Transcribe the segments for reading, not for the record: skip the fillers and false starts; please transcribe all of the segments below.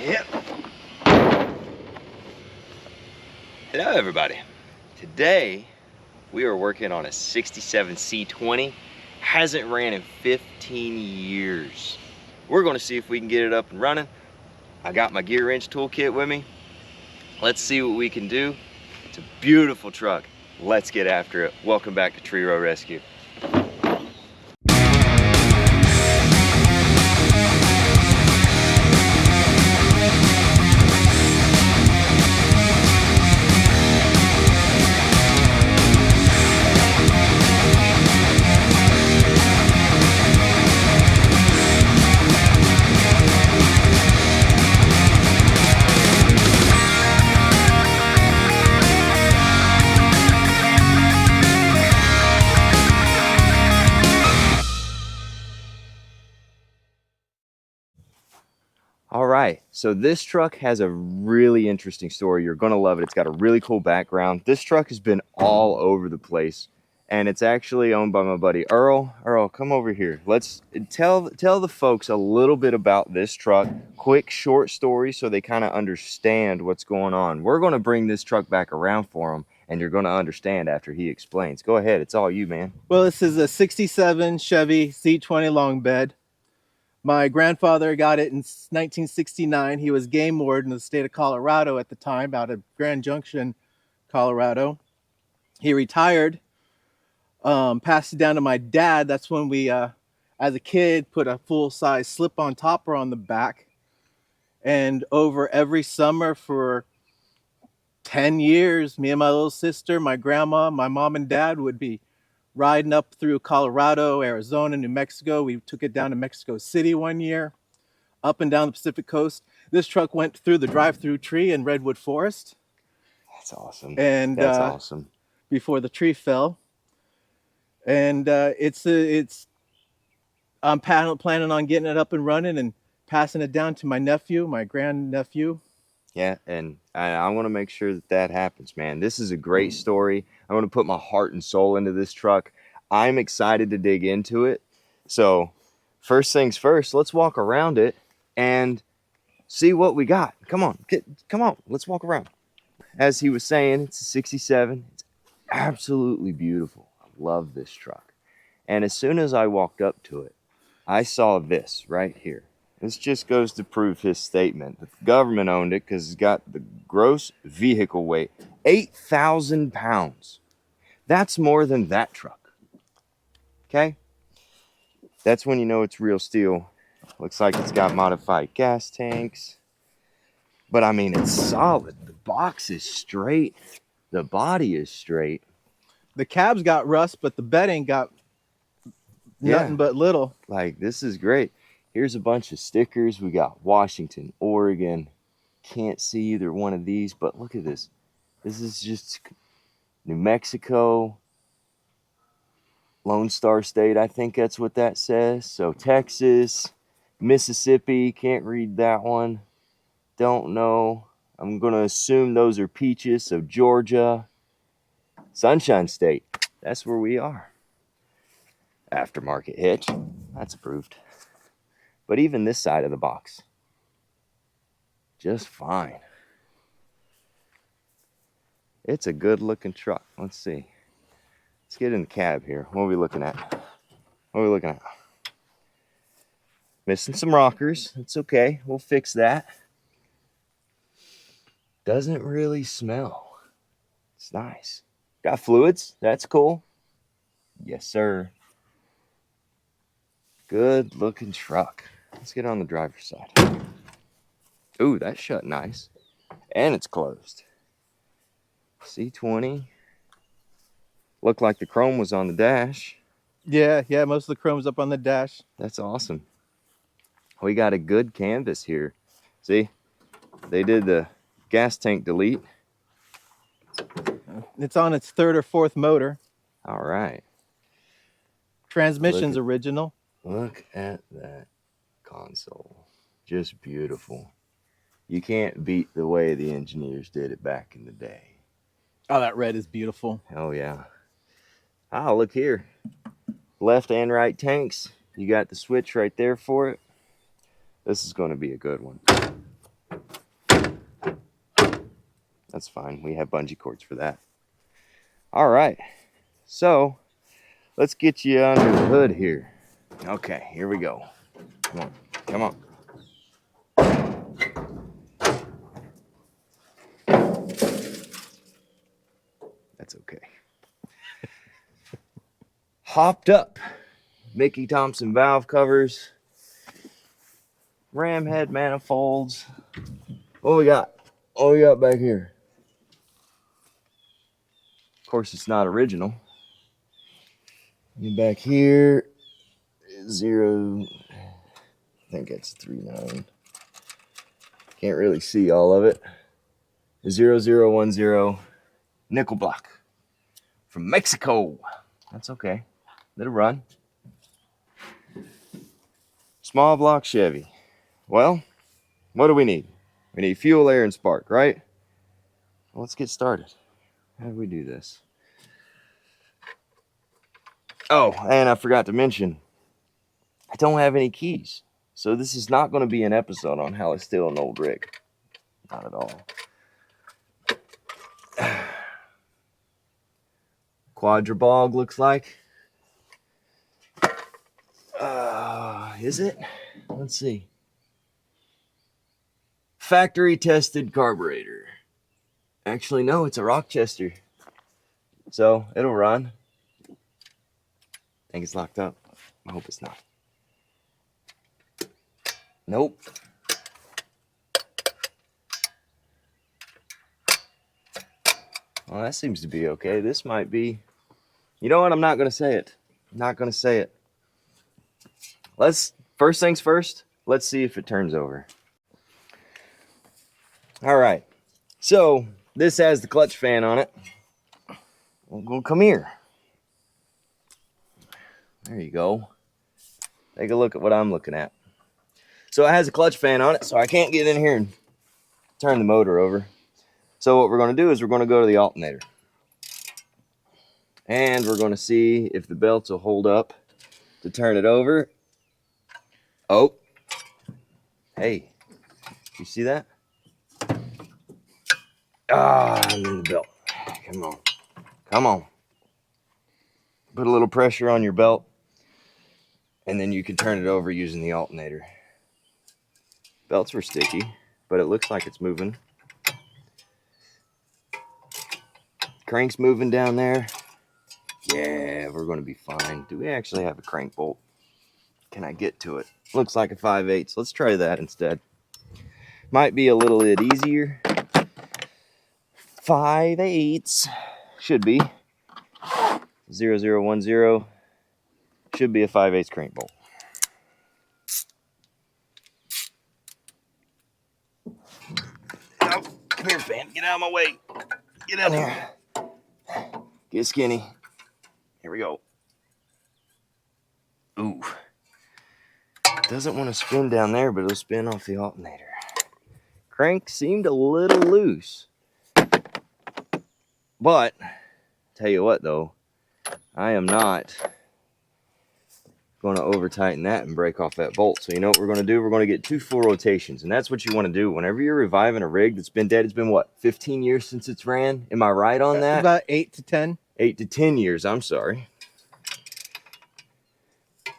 Yep. Hello everybody. Today we are working on a 67 C20. Hasn't ran in 15 years. We're going to see if we can get it up and running. I got my gear wrench toolkit with me. Let's see what we can do. It's a beautiful truck. Let's get after it. Welcome back to Tree Row Rescue. All right, so this truck has a really interesting story. You're gonna love it. It's got a really cool background. This truck has been all over the place, and it's actually owned by my buddy Earl. Earl, come over here. Let's tell the folks a little bit about this truck. Quick, short story so they kind of understand what's going on. We're gonna bring this truck back around for them, and you're gonna understand after he explains. Go ahead, it's all you, man. Well, this is a 67 Chevy C20 long bed. My grandfather got it in 1969. He was game warden of the state of Colorado at the time, out of Grand Junction, Colorado. He retired, passed it down to my dad. That's when we, as a kid, put a full-size slip-on topper on the back. And over every summer for 10 years, me and my little sister, my grandma, my mom and dad would be riding up through Colorado, Arizona, New Mexico. We took it down to Mexico City one year, up and down the Pacific coast. This truck went through the drive-through tree in Redwood Forest. That's awesome. And that's awesome. Before the tree fell. And I'm planning on getting it up and running and passing it down to my nephew, my grandnephew. Yeah, and I want to make sure that happens, man. This is a great story. I want to put my heart and soul into this truck. I'm excited to dig into it. So first things first, let's walk around it and see what we got. Come on, come on, let's walk around. As he was saying, it's a 67. It's absolutely beautiful. I love this truck. And as soon as I walked up to it, I saw this right here. This just goes to prove his statement. The government owned it because it's got the gross vehicle weight, 8,000 pounds. That's more than that truck. Okay? That's when you know it's real steel. Looks like it's got modified gas tanks. But I mean, it's solid. The box is straight. The body is straight. The cab's got rust, but the bed ain't got nothing but little. Like, this is great. Here's a bunch of stickers. We got Washington, Oregon. Can't see either one of these, but look at this. This is just New Mexico, Lone Star State. I think that's what that says. So Texas, Mississippi. Can't read that one. Don't know. I'm going to assume those are peaches. So Georgia, Sunshine State. That's where we are. Aftermarket hitch. That's approved. But even this side of the box, just fine. It's a good looking truck. Let's see. Let's get in the cab here. What are we looking at? What are we looking at? Missing some rockers. It's okay. We'll fix that. Doesn't really smell. It's nice. Got fluids. That's cool. Yes, sir. Good looking truck. Let's get on the driver's side. Ooh, that's shut nice. And it's closed. C20. Looked like the chrome was on the dash. Yeah, most of the chrome's up on the dash. That's awesome. We got a good canvas here. See, they did the gas tank delete. It's on its third or fourth motor. All right. Transmission's original. Look at that console. Just beautiful. You can't beat the way the engineers did it back in the day. Oh, that red is beautiful. Oh, yeah. Oh, look here. Left and right tanks. You got the switch right there for it. This is going to be a good one. That's fine. We have bungee cords for that. All right. So let's get you under the hood here. Okay, here we go. Come on. Come on. That's okay. Hopped up. Mickey Thompson valve covers. Ram head manifolds. What we got? What we got back here? Of course, it's not original. And back here, 0. I think it's 39. Can't really see all of it. 0010 nickel block from Mexico. That's okay. Let it run. Small block Chevy. Well, what do we need? We need fuel, air, and spark, right? Well, let's get started. How do we do this? Oh, and I forgot to mention, I don't have any keys. So this is not going to be an episode on how to steal an old rig. Not at all. Quadrabog looks like. Is it? Let's see. Factory tested carburetor. Actually, no, it's a Rochester. So it'll run. I think it's locked up. I hope it's not. Nope. Well, that seems to be okay. This might be. You know what? I'm not going to say it. I'm not going to say it. First things first, let's see if it turns over. All right. So this has the clutch fan on it. Well, come here. There you go. Take a look at what I'm looking at. So it has a clutch fan on it, so I can't get in here and turn the motor over. So what we're going to do is we're going to go to the alternator. And we're going to see if the belts will hold up to turn it over. Oh. Hey. You see that? I'm in the belt. Come on. Come on. Put a little pressure on your belt, and then you can turn it over using the alternator. Belts were sticky, but it looks like it's moving. Crank's moving down there. Yeah, we're going to be fine. Do we actually have a crank bolt? Can I get to it? Looks like a 5/8. Let's try that instead. Might be a little bit easier. 5/8 should be 0010 should be a 5/8 crank bolt. Oh, come here, fan. Get out of my way. Get down here. Get skinny. Here we go. Ooh. Doesn't want to spin down there, but it'll spin off the alternator. Crank seemed a little loose. But, tell you what though, I am not going to over tighten that and break off that bolt. So you know what we're going to do? We're going to get 2 full rotations. And that's what you want to do. Whenever you're reviving a rig that's been dead, it's been what, 15 years since it's ran? Am I right on that? About 8 to 10. 8 to 10 years, I'm sorry.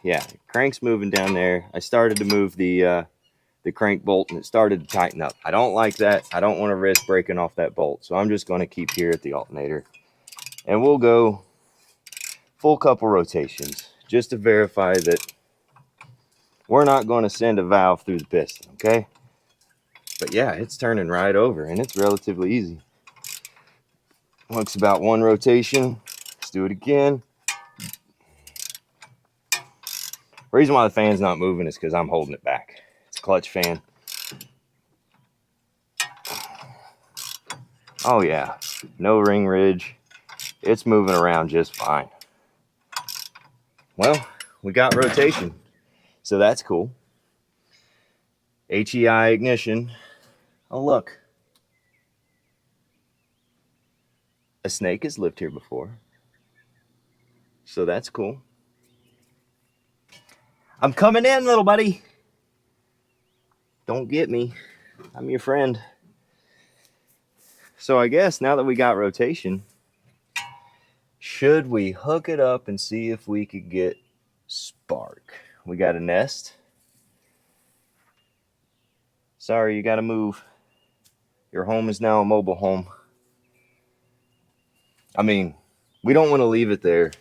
Yeah, crank's moving down there. I started to move the crank bolt and it started to tighten up. I don't like that. I don't want to risk breaking off that bolt. So I'm just going to keep here at the alternator. And we'll go full couple rotations just to verify that we're not going to send a valve through the piston, okay? But yeah, it's turning right over and it's relatively easy. Looks about 1 rotation. Let's do it again. The reason why the fan's not moving is because I'm holding it back. It's a clutch fan. Oh yeah, no ring ridge. It's moving around just fine. Well, we got rotation, so that's cool. HEI ignition. Oh look, a snake has lived here before, so that's cool. I'm coming in, little buddy. Don't get me. I'm your friend. So I guess now that we got rotation, should we hook it up and see if we could get spark? We got a nest. Sorry, you gotta move. Your home is now a mobile home. I mean, we don't want to leave it there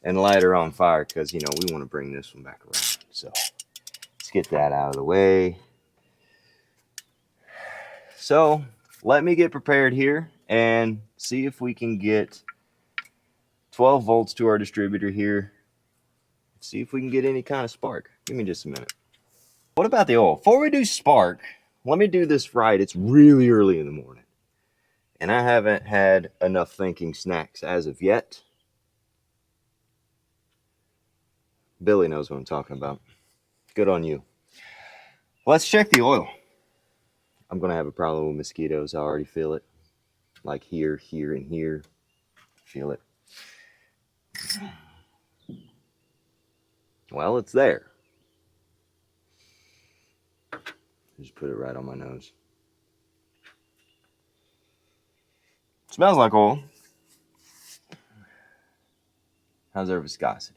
and light her on fire because, you know, we want to bring this one back around. So let's get that out of the way. So let me get prepared here and see if we can get 12 volts to our distributor here. See if we can get any kind of spark. Give me just a minute. What about the oil? Before we do spark, let me do this right. It's really early in the morning, and I haven't had enough thinking snacks as of yet. Billy knows what I'm talking about. Good on you. Let's check the oil. I'm going to have a problem with mosquitoes. I already feel it. Like here, here, and here. Feel it. Well, it's there. Just put it right on my nose. Smells like oil. How's our viscosity?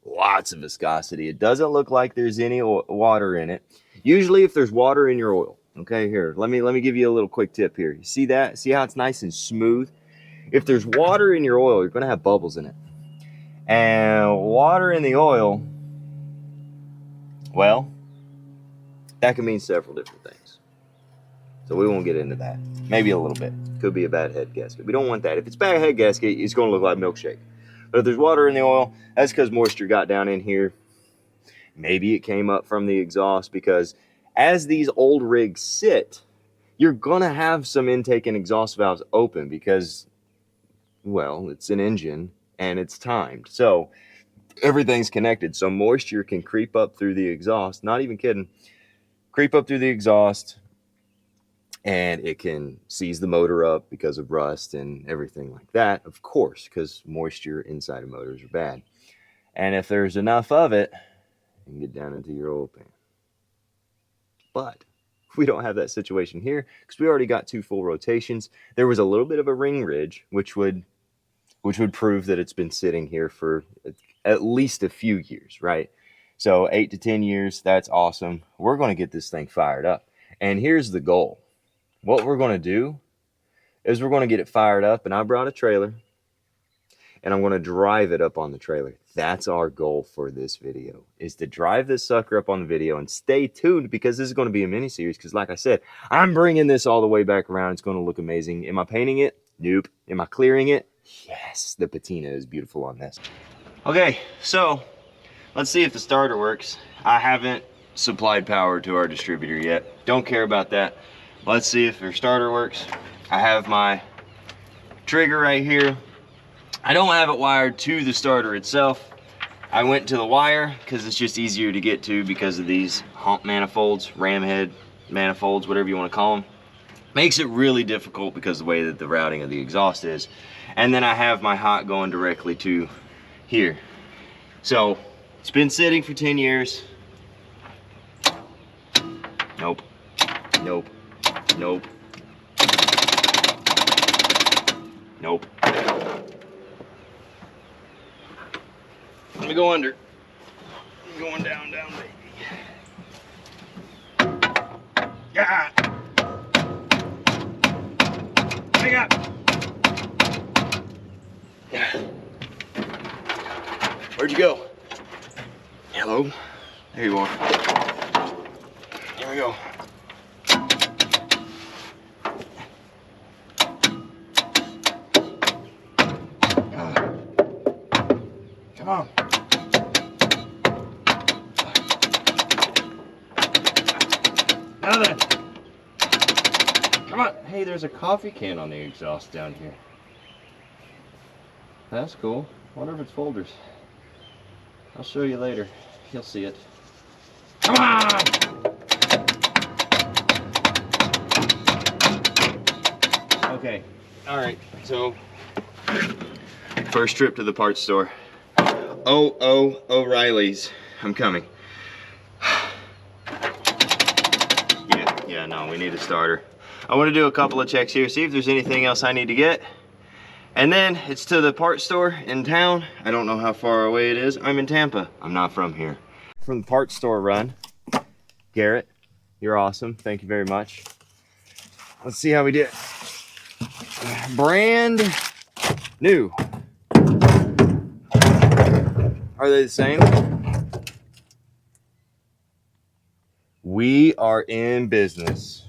Lots of viscosity. It doesn't look like there's any water in it. Usually if there's water in your oil, okay, here, let me give you a little quick tip here. You see that? See how it's nice and smooth? If there's water in your oil, you're going to have bubbles in it. And water in the oil, well, that can mean several different things. So we won't get into that. Maybe a little bit. Could be a bad head gasket. We don't want that. If it's bad head gasket, it's going to look like milkshake. But if there's water in the oil, that's because moisture got down in here. Maybe it came up from the exhaust, because as these old rigs sit, you're going to have some intake and exhaust valves open because, well, it's an engine and it's timed. So everything's connected. So moisture can creep up through the exhaust. Not even kidding. Creep up through the exhaust, and it can seize the motor up because of rust and everything like that, of course, because moisture inside of motors are bad. And if there's enough of it, you can get down into your oil pan. But we don't have that situation here because we already got 2 full rotations. There was a little bit of a ring ridge, which would prove that it's been sitting here for at least a few years, right? So 8 to 10 years, that's awesome. We're going to get this thing fired up. And here's the goal. What we're going to do is we're going to get it fired up, and I brought a trailer, and I'm going to drive it up on the trailer. That's our goal for this video, is to drive this sucker up on the video. And stay tuned, because this is going to be a mini series, because like I said, I'm bringing this all the way back around. It's going to look amazing. Am I painting it? Nope. Am I clearing it? Yes, the patina is beautiful on this. Okay, so let's see if the starter works. I haven't supplied power to our distributor yet. Don't care about that. Let's see if our starter works. I have my trigger right here. I don't have it wired to the starter itself. I went to the wire because it's just easier to get to because of these hump manifolds, ram head manifolds, whatever you want to call them. Makes it really difficult because of the way that the routing of the exhaust is. And then I have my hot going directly to here. So it's been sitting for 10 years. Nope. Nope. Nope. Nope. Let me go under. I'm going down, baby. Yeah. Hang up. Yeah. Where'd you go? Hello. There you are. Here we go. Come on. Another. Come on. Hey, there's a coffee can on the exhaust down here. That's cool. Wonder if it's folders. I'll show you later. You'll see it. Come on! Okay. All right. So, first trip to the parts store. Oh, O'Reilly's. I'm coming. Yeah, no, we need a starter. I want to do a couple of checks here, see if there's anything else I need to get. And then it's to the parts store in town. I don't know how far away it is. I'm in Tampa. I'm not from here. From the parts store run. Garrett, you're awesome. Thank you very much. Let's see how we did. Brand new. Are they the same? We are in business.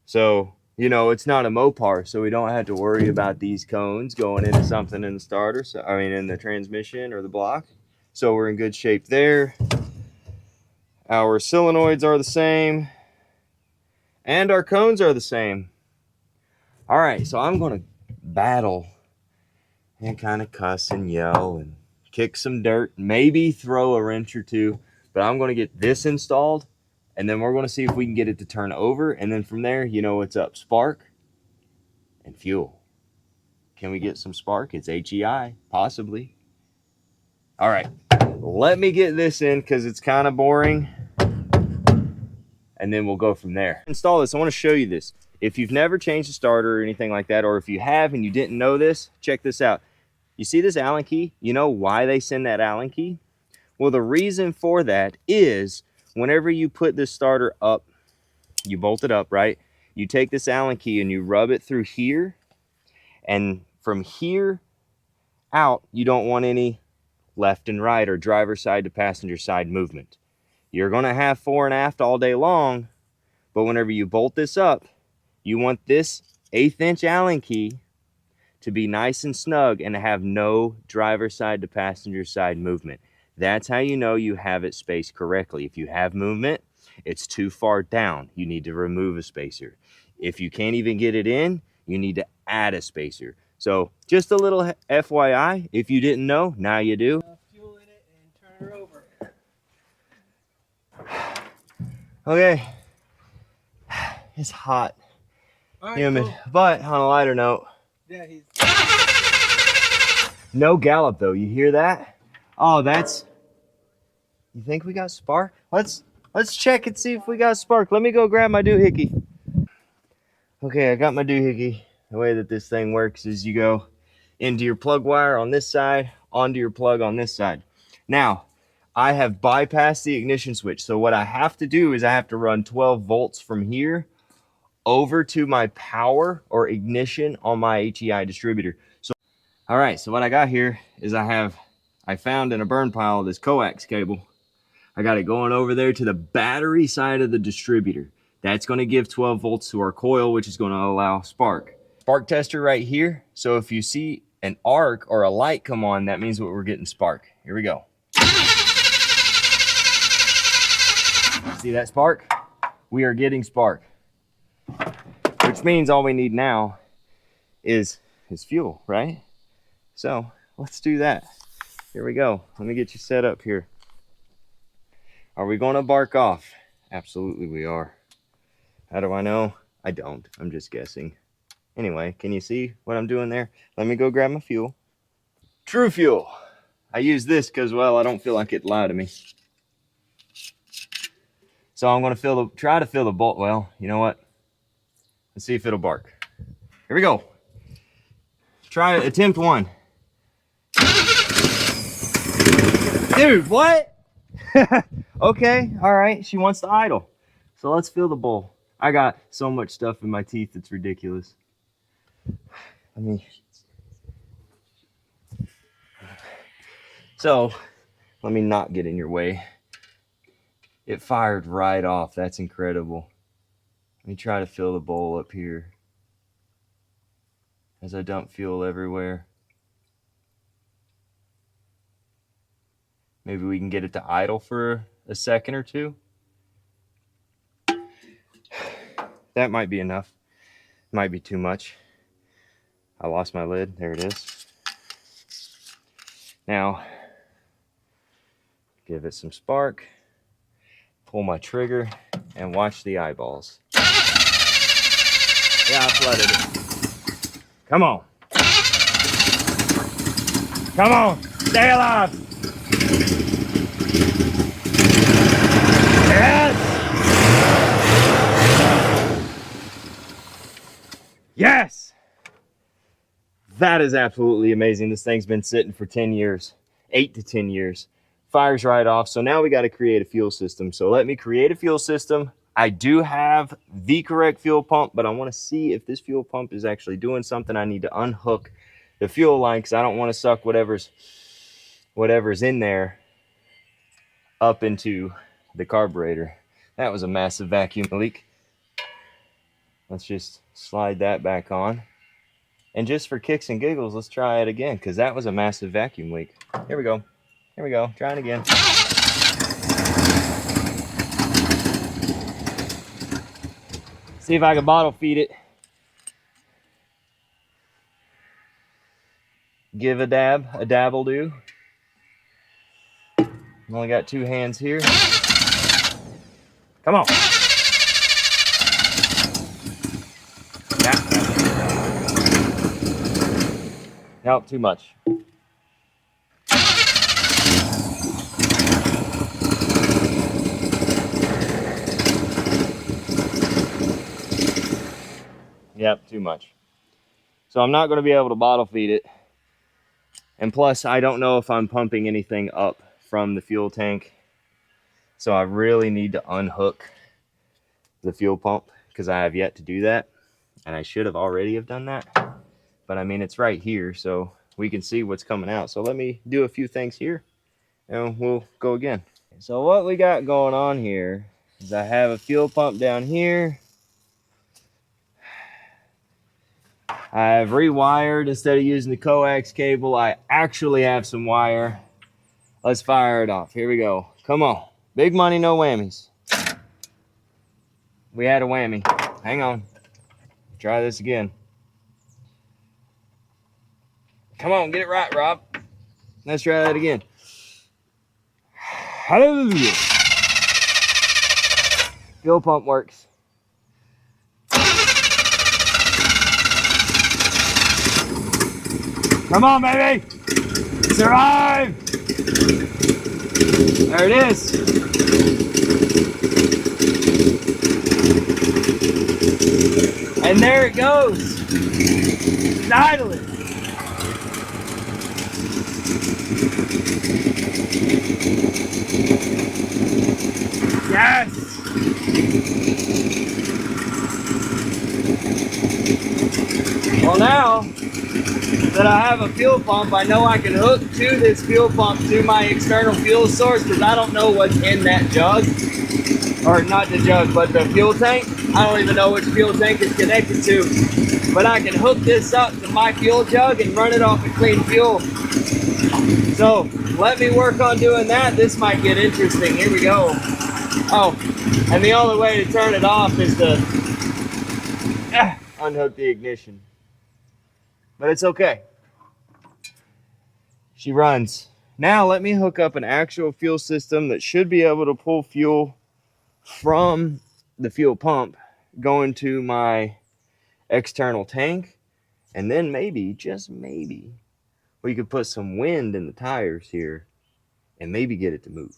So, you know, it's not a Mopar, so we don't have to worry about these cones going into something in the starter, so I mean in the transmission or the block. So we're in good shape there. Our solenoids are the same, and our cones are the same. All right, so I'm gonna battle and kind of cuss and yell and kick some dirt, maybe throw a wrench or two, but I'm gonna get this installed, and then we're gonna see if we can get it to turn over, and then from there, you know what's up, spark and fuel. Can we get some spark? It's HEI, possibly. All right, let me get this in because it's kind of boring, and then we'll go from there. Install this. I want to show you this. If you've never changed a starter or anything like that, or if you have and you didn't know this, check this out. You see this Allen key? You know why they send that Allen key? Well, the reason for that is whenever you put this starter up, you bolt it up, right? You take this Allen key and you rub it through here, and from here out, you don't want any left and right or driver side to passenger side movement. You're going to have fore and aft all day long, but whenever you bolt this up, you want this 1/8 inch Allen key to be nice and snug and to have no driver side to passenger side movement. That's how you know you have it spaced correctly. If you have movement, it's too far down. You need to remove a spacer. If you can't even get it in, you need to add a spacer. So just a little FYI, if you didn't know, now you do. Fuel in it and turn her over. Okay, it's hot, All right, humid, cool. but on a lighter note, Yeah, he's. no gallop though. You hear that? Oh, that's. You think we got spark? Let's check and see if we got spark. Let me go grab my doohickey. Okay, I got my doohickey. The way that this thing works is you go into your plug wire on this side, onto your plug on this side. Now, I have bypassed the ignition switch. So what I have to do is I have to run 12 volts from here over to my power or ignition on my HEI distributor. So, all right, so what I got here is I found in a burn pile this coax cable. I got it going over there to the battery side of the distributor. That's going to give 12 volts to our coil, which is going to allow spark. Spark tester right here. So if you see an arc or a light come on, that means we're getting spark. Here we go. See that spark? We are getting spark. Which means all we need now is fuel, right? So let's do that. Here we go. Let me get you set up here. Are we going to bark off? Absolutely we are. How do I know? I don't. I'm just guessing. Anyway, can you see what I'm doing there? Let me go grab my fuel. True fuel. I use this because, well, I don't feel like it lied to me. So I'm going to try to fill the bolt. Well, you know what? Let's see if it'll bark. Here we go. Try it. Attempt one. Dude, what? Okay, all right. She wants to idle. So let's fill the bowl. I got so much stuff in my teeth, it's ridiculous. So let me not get in your way. It fired right off. That's incredible. Let me try to fill the bowl up here as I dump fuel everywhere. Maybe we can get it to idle for a second or two. That might be enough. Might be too much. I lost my lid. There it is. Now, give it some spark. Pull my trigger and watch the eyeballs. Yeah, I flooded it. Come on. Come on. Stay alive. Yes. Yes! That is absolutely amazing. This thing's been sitting for 10 years, 8 to 10 years. Fires right off. So now we got to create a fuel system. So let me create a fuel system. I do have the correct fuel pump, but I want to see if this fuel pump is actually doing something. I need to unhook the fuel line because I don't want to suck whatever's in there up into the carburetor. That was a massive vacuum leak. Let's just slide that back on. And just for kicks and giggles, let's try it again because that was a massive vacuum leak. Here we go. Here we go. Trying again. See if I can bottle feed it. Give a dab. A dab will do. I've only got 2 hands here. Come on. Nope, too much. Yep, too much. So I'm not going to be able to bottle feed it. And plus, I don't know if I'm pumping anything up from the fuel tank. So I really need to unhook the fuel pump because I have yet to do that. And I should have already have done that. But I mean, it's right here, so we can see what's coming out. So let me do a few things here and we'll go again. So what we got going on here is I have a fuel pump down here. I've rewired instead of using the coax cable. I actually have some wire. Let's fire it off. Here we go. Come on. Big money, no whammies. We had a whammy. Hang on. Try this again. Come on, get it right, Rob. Let's try that again. Hallelujah. Fuel pump works. Come on, baby. Survive. There it is. And there it goes. It's idling. Yes. Well, now that I have a fuel pump, I know I can hook to this fuel pump to my external fuel source because I don't know what's in that jug. Or not the jug, but the fuel tank. I don't even know which fuel tank it's connected to. But I can hook this up to my fuel jug and run it off of clean fuel. So let me work on doing that. This might get interesting. Here we go. Oh, and the only way to turn it off is to unhook the ignition. But it's okay. She runs. Now let me hook up an actual fuel system that should be able to pull fuel from the fuel pump going to my external tank. And then maybe, just maybe, we could put some wind in the tires here and maybe get it to move.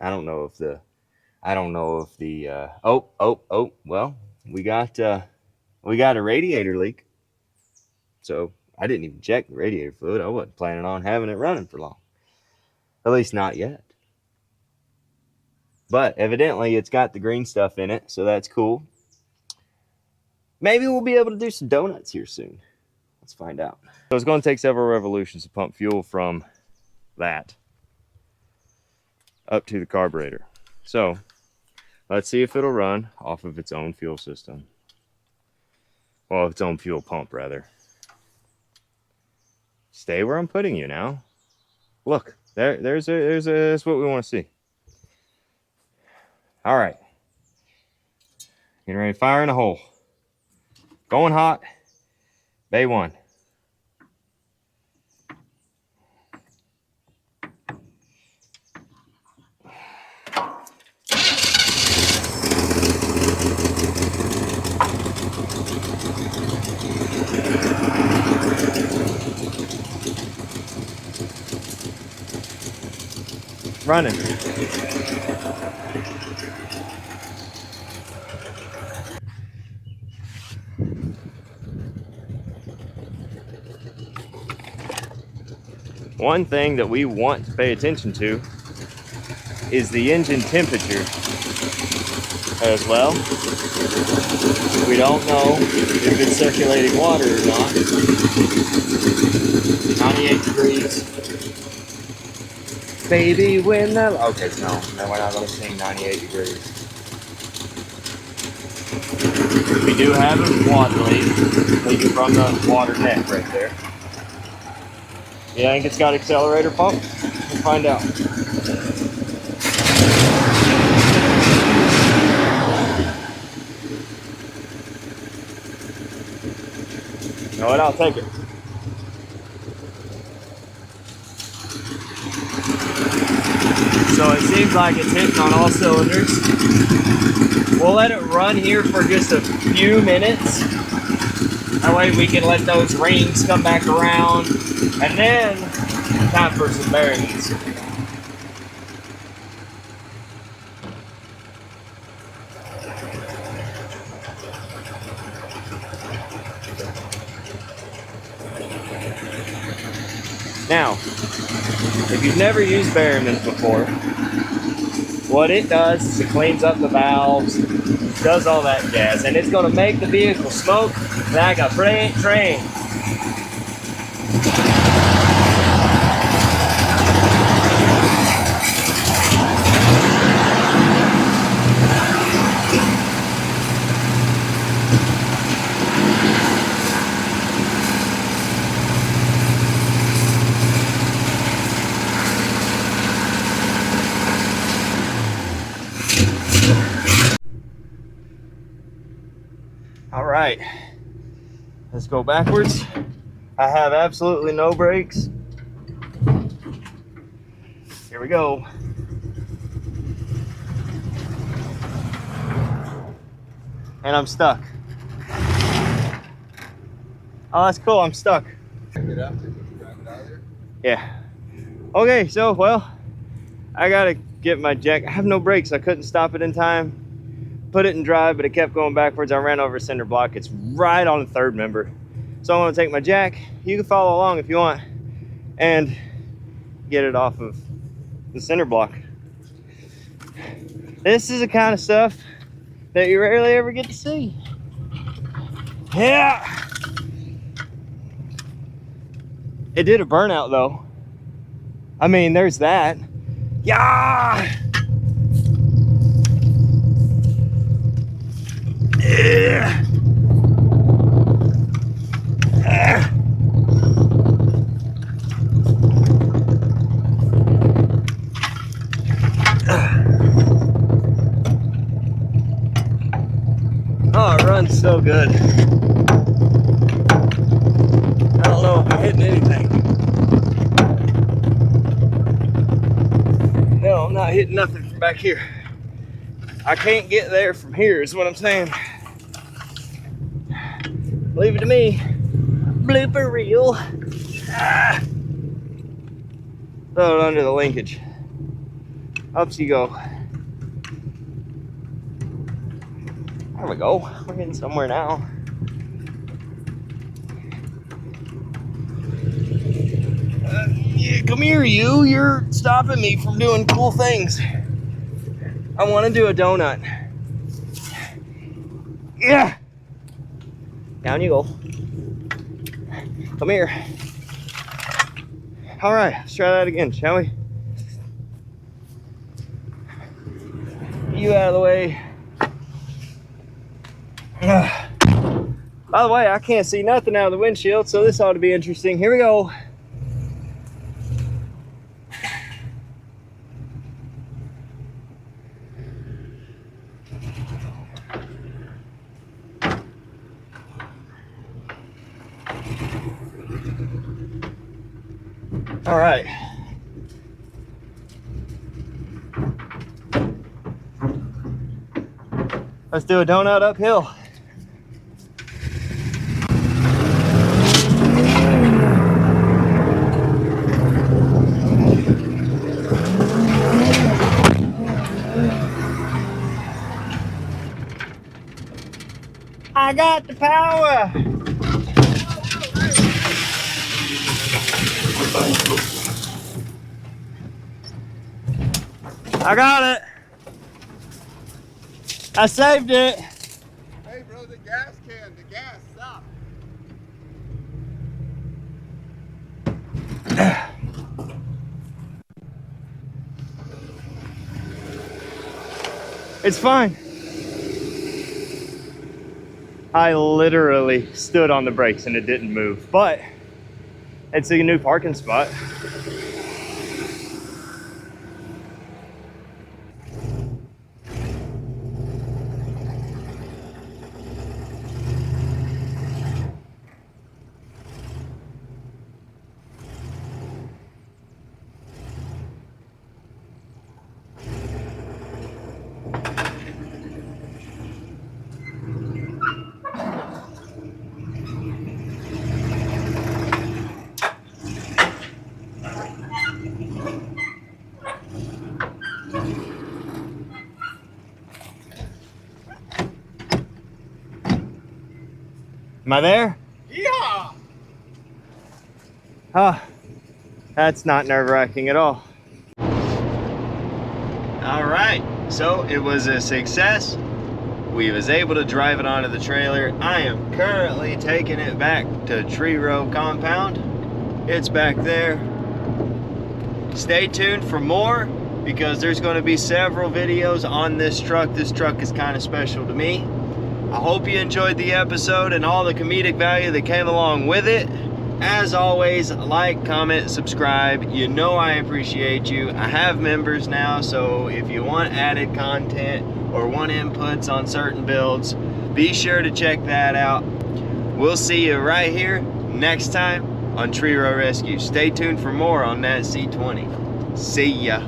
I don't know if the well, we got a radiator leak. So I didn't even check the radiator fluid. I wasn't planning on having it running for long. At least not yet. But evidently it's got the green stuff in it, so that's cool. Maybe we'll be able to do some donuts here soon. Let's find out. So it's going to take several revolutions to pump fuel from that up to the carburetor. So let's see if it'll run off of its own fuel system. Well, its own fuel pump, rather. Stay where I'm putting you now. Look, there's that's what we want to see. All right. Getting ready to fire in a hole. Going hot. Bay 1. Running. One thing that we want to pay attention to is the engine temperature as well. We don't know if it's circulating water or not. 98 degrees. Baby, when the... Okay, no, we're not going to sing 98 degrees. We do have a water leak leaking from the water neck right there. You think it's got accelerator pump? We'll find out. You know what? I'll take it. So it seems like it's hitting on all cylinders. We'll let it run here for just a few minutes. That way we can let those rings come back around. And then, time for some bearings. Now, if you've never used bearings before, what it does is it cleans up the valves, does all that jazz, and it's going to make the vehicle smoke like a freight train. All right, let's go backwards. I have absolutely no brakes. Here we go. And I'm stuck. Oh, that's cool, I'm stuck. Yeah. Okay, so, well, I gotta get my jack. I have no brakes, I couldn't stop it in time. Put it in drive, but it kept going backwards. I ran over a cinder block. It's right on the third member. So I'm gonna take my jack. You can follow along if you want and get it off of the cinder block. This is the kind of stuff that you rarely ever get to see. Yeah. It did a burnout though. I mean, there's that. Yeah. Oh, it runs so good. I don't know if I'm hitting anything. No, I'm not hitting nothing from back here. I can't get there from here is what I'm saying. Leave it to me. Blooper reel. Throw it under the linkage. Up you go. There we go. We're getting somewhere now. Yeah, come here, you. You're stopping me from doing cool things. I want to do a donut. Yeah. Down you go. Come here. All right, let's try that again, shall we? You out of the way. By the way, I can't see nothing out of the windshield, so this ought to be interesting. Here we go. All right. Let's do a donut uphill. I got the power. I got it. I saved it. Hey bro, the gas stop. It's fine. I literally stood on the brakes and it didn't move, but it's a new parking spot. Am I there? Yeah. Ah, that's not nerve-wracking at all. All right, so it was a success. We was able to drive it onto the trailer. I am currently taking it back to Tree Row Compound. It's back there. Stay tuned for more because there's going to be several videos on this truck. This truck is kind of special to me. I hope you enjoyed the episode and all the comedic value that came along with it. As always, like, comment, subscribe. You know I appreciate you. I have members now, so if you want added content or want inputs on certain builds, be sure to check that out. We'll see you right here next time on Tree Row Rescue. Stay tuned for more on that C20. See ya.